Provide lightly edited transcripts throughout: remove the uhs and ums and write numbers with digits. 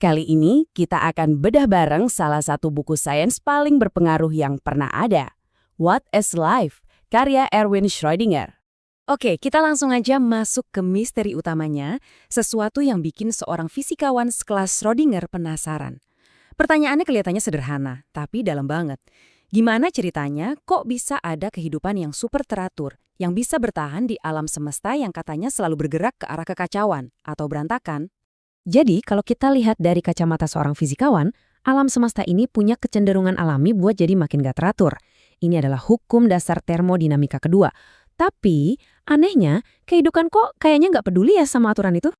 Kali ini kita akan bedah bareng salah satu buku sains paling berpengaruh yang pernah ada. What is Life? Karya Erwin Schrödinger. Oke, kita langsung aja masuk ke misteri utamanya, sesuatu yang bikin seorang fisikawan sekelas Schrödinger penasaran. Pertanyaannya kelihatannya sederhana, tapi dalam banget. Gimana ceritanya kok bisa ada kehidupan yang super teratur, yang bisa bertahan di alam semesta yang katanya selalu bergerak ke arah kekacauan atau berantakan? Jadi, kalau kita lihat dari kacamata seorang fisikawan, alam semesta ini punya kecenderungan alami buat jadi makin gak teratur. Ini adalah hukum dasar termodinamika kedua. Tapi, anehnya, kehidupan kok kayaknya gak peduli ya sama aturan itu?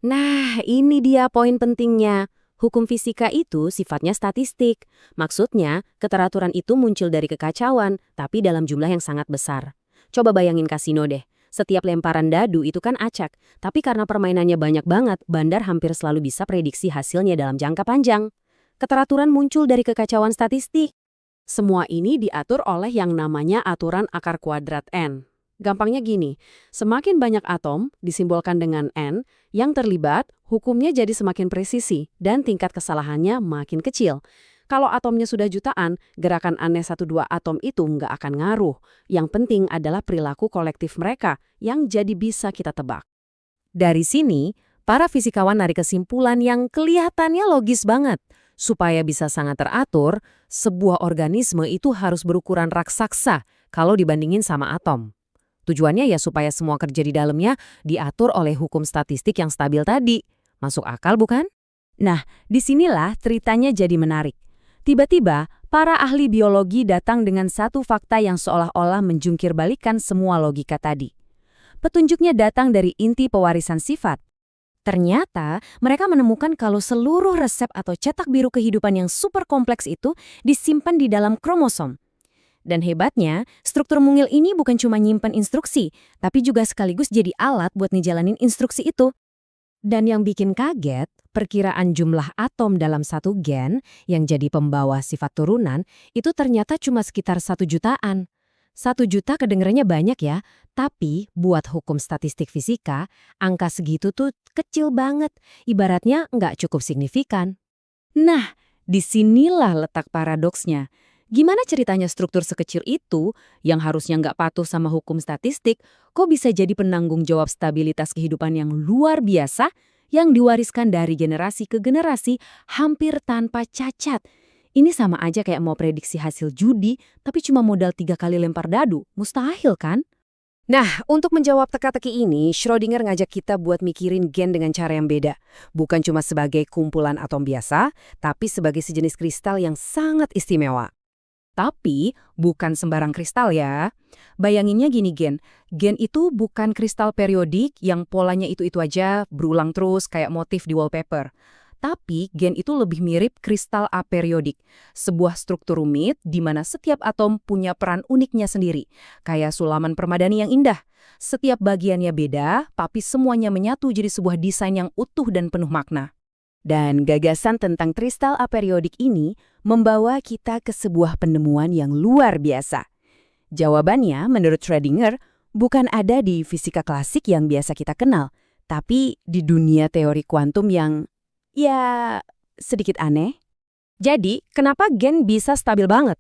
Nah, ini dia poin pentingnya. Hukum fisika itu sifatnya statistik. Maksudnya, keteraturan itu muncul dari kekacauan, tapi dalam jumlah yang sangat besar. Coba bayangin kasino deh. Setiap lemparan dadu itu kan acak, tapi karena permainannya banyak banget, bandar hampir selalu bisa prediksi hasilnya dalam jangka panjang. Keteraturan muncul dari kekacauan statistik. Semua ini diatur oleh yang namanya aturan akar kuadrat N. Gampangnya gini, semakin banyak atom, disimbolkan dengan N, yang terlibat, hukumnya jadi semakin presisi, dan tingkat kesalahannya makin kecil. Kalau atomnya sudah jutaan, gerakan aneh 1-2 atom itu nggak akan ngaruh. Yang penting adalah perilaku kolektif mereka yang jadi bisa kita tebak. Dari sini, para fisikawan narik kesimpulan yang kelihatannya logis banget. Supaya bisa sangat teratur, sebuah organisme itu harus berukuran raksasa kalau dibandingin sama atom. Tujuannya ya supaya semua kerja di dalamnya diatur oleh hukum statistik yang stabil tadi. Masuk akal bukan? Nah, disinilah ceritanya jadi menarik. Tiba-tiba, para ahli biologi datang dengan satu fakta yang seolah-olah menjungkir balikan semua logika tadi. Petunjuknya datang dari inti pewarisan sifat. Ternyata, mereka menemukan kalau seluruh resep atau cetak biru kehidupan yang super kompleks itu disimpan di dalam kromosom. Dan hebatnya, struktur mungil ini bukan cuma nyimpan instruksi, tapi juga sekaligus jadi alat buat ngejalanin instruksi itu. Dan yang bikin kaget, perkiraan jumlah atom dalam satu gen yang jadi pembawa sifat turunan itu ternyata cuma sekitar 1 jutaan. 1 juta kedengarannya banyak ya, tapi buat hukum statistik fisika, angka segitu tuh kecil banget, ibaratnya nggak cukup signifikan. Nah, disinilah letak paradoksnya. Gimana ceritanya struktur sekecil itu, yang harusnya nggak patuh sama hukum statistik, kok bisa jadi penanggung jawab stabilitas kehidupan yang luar biasa, yang diwariskan dari generasi ke generasi hampir tanpa cacat? Ini sama aja kayak mau prediksi hasil judi, tapi cuma modal 3 kali lempar dadu. Mustahil kan? Nah, untuk menjawab teka-teki ini, Schrödinger ngajak kita buat mikirin gen dengan cara yang beda. Bukan cuma sebagai kumpulan atom biasa, tapi sebagai sejenis kristal yang sangat istimewa. Tapi bukan sembarang kristal ya. Bayanginnya gini gen itu bukan kristal periodik yang polanya itu-itu aja berulang terus kayak motif di wallpaper. Tapi gen itu lebih mirip kristal aperiodik, sebuah struktur rumit di mana setiap atom punya peran uniknya sendiri, kayak sulaman permadani yang indah. Setiap bagiannya beda, tapi semuanya menyatu jadi sebuah desain yang utuh dan penuh makna. Dan gagasan tentang kristal aperiodik ini membawa kita ke sebuah penemuan yang luar biasa. Jawabannya, menurut Schrödinger, bukan ada di fisika klasik yang biasa kita kenal, tapi di dunia teori kuantum yang, ya, sedikit aneh. Jadi, kenapa gen bisa stabil banget?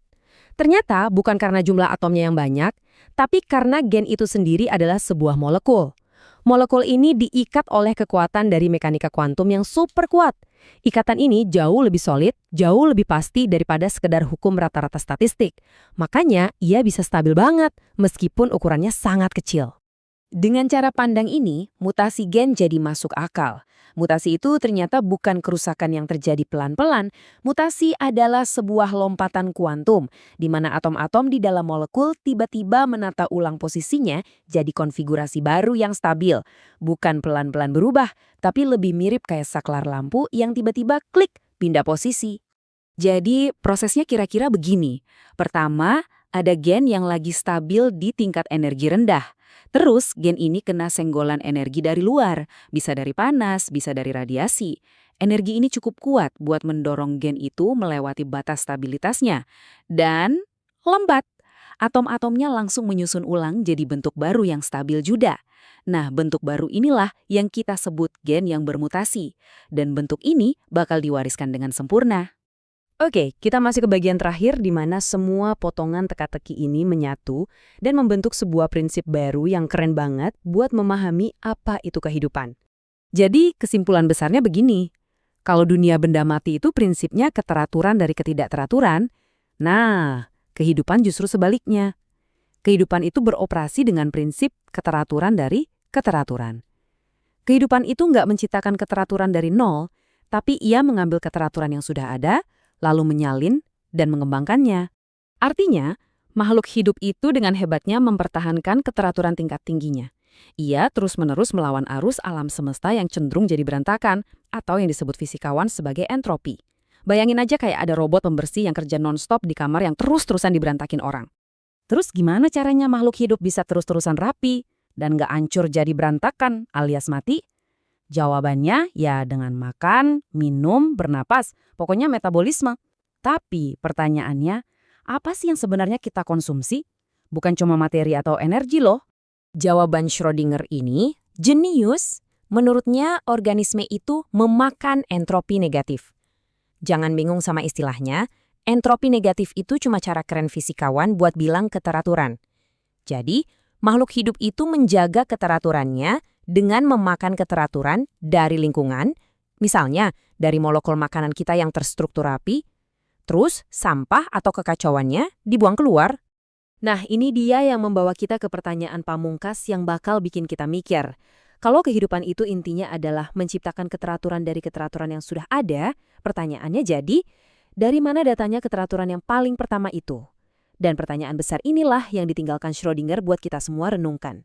Ternyata bukan karena jumlah atomnya yang banyak, tapi karena gen itu sendiri adalah sebuah molekul. Molekul ini diikat oleh kekuatan dari mekanika kuantum yang super kuat. Ikatan ini jauh lebih solid, jauh lebih pasti daripada sekedar hukum rata-rata statistik. Makanya ia bisa stabil banget, meskipun ukurannya sangat kecil. Dengan cara pandang ini, mutasi gen jadi masuk akal. Mutasi itu ternyata bukan kerusakan yang terjadi pelan-pelan. Mutasi adalah sebuah lompatan kuantum, di mana atom-atom di dalam molekul tiba-tiba menata ulang posisinya jadi konfigurasi baru yang stabil. Bukan pelan-pelan berubah, tapi lebih mirip kayak saklar lampu yang tiba-tiba klik pindah posisi. Jadi prosesnya kira-kira begini. Pertama, ada gen yang lagi stabil di tingkat energi rendah. Terus gen ini kena senggolan energi dari luar, bisa dari panas, bisa dari radiasi. Energi ini cukup kuat buat mendorong gen itu melewati batas stabilitasnya. Dan lambat. Atom-atomnya langsung menyusun ulang jadi bentuk baru yang stabil juga. Nah, bentuk baru inilah yang kita sebut gen yang bermutasi. Dan bentuk ini bakal diwariskan dengan sempurna. Oke, kita masih ke bagian terakhir di mana semua potongan teka-teki ini menyatu dan membentuk sebuah prinsip baru yang keren banget buat memahami apa itu kehidupan. Jadi, kesimpulan besarnya begini. Kalau dunia benda mati itu prinsipnya keteraturan dari ketidakteraturan, nah, kehidupan justru sebaliknya. Kehidupan itu beroperasi dengan prinsip keteraturan dari keteraturan. Kehidupan itu nggak menciptakan keteraturan dari nol, tapi ia mengambil keteraturan yang sudah ada, lalu menyalin dan mengembangkannya. Artinya, makhluk hidup itu dengan hebatnya mempertahankan keteraturan tingkat tingginya. Ia terus-menerus melawan arus alam semesta yang cenderung jadi berantakan, atau yang disebut fisikawan sebagai entropi. Bayangin aja kayak ada robot pembersih yang kerja non-stop di kamar yang terus-terusan diberantakin orang. Terus gimana caranya makhluk hidup bisa terus-terusan rapi dan nggak hancur jadi berantakan alias mati? Jawabannya ya dengan makan, minum, bernapas, pokoknya metabolisme. Tapi pertanyaannya, apa sih yang sebenarnya kita konsumsi? Bukan cuma materi atau energi loh. Jawaban Schrödinger ini jenius. Menurutnya organisme itu memakan entropi negatif. Jangan bingung sama istilahnya, entropi negatif itu cuma cara keren fisikawan buat bilang keteraturan. Jadi, makhluk hidup itu menjaga keteraturannya dengan memakan keteraturan dari lingkungan, misalnya dari molekul makanan kita yang terstruktur rapi, terus sampah atau kekacauannya dibuang keluar. Nah, ini dia yang membawa kita ke pertanyaan pamungkas yang bakal bikin kita mikir. Kalau kehidupan itu intinya adalah menciptakan keteraturan dari keteraturan yang sudah ada, pertanyaannya jadi, dari mana datanya keteraturan yang paling pertama itu? Dan pertanyaan besar inilah yang ditinggalkan Schrödinger buat kita semua renungkan.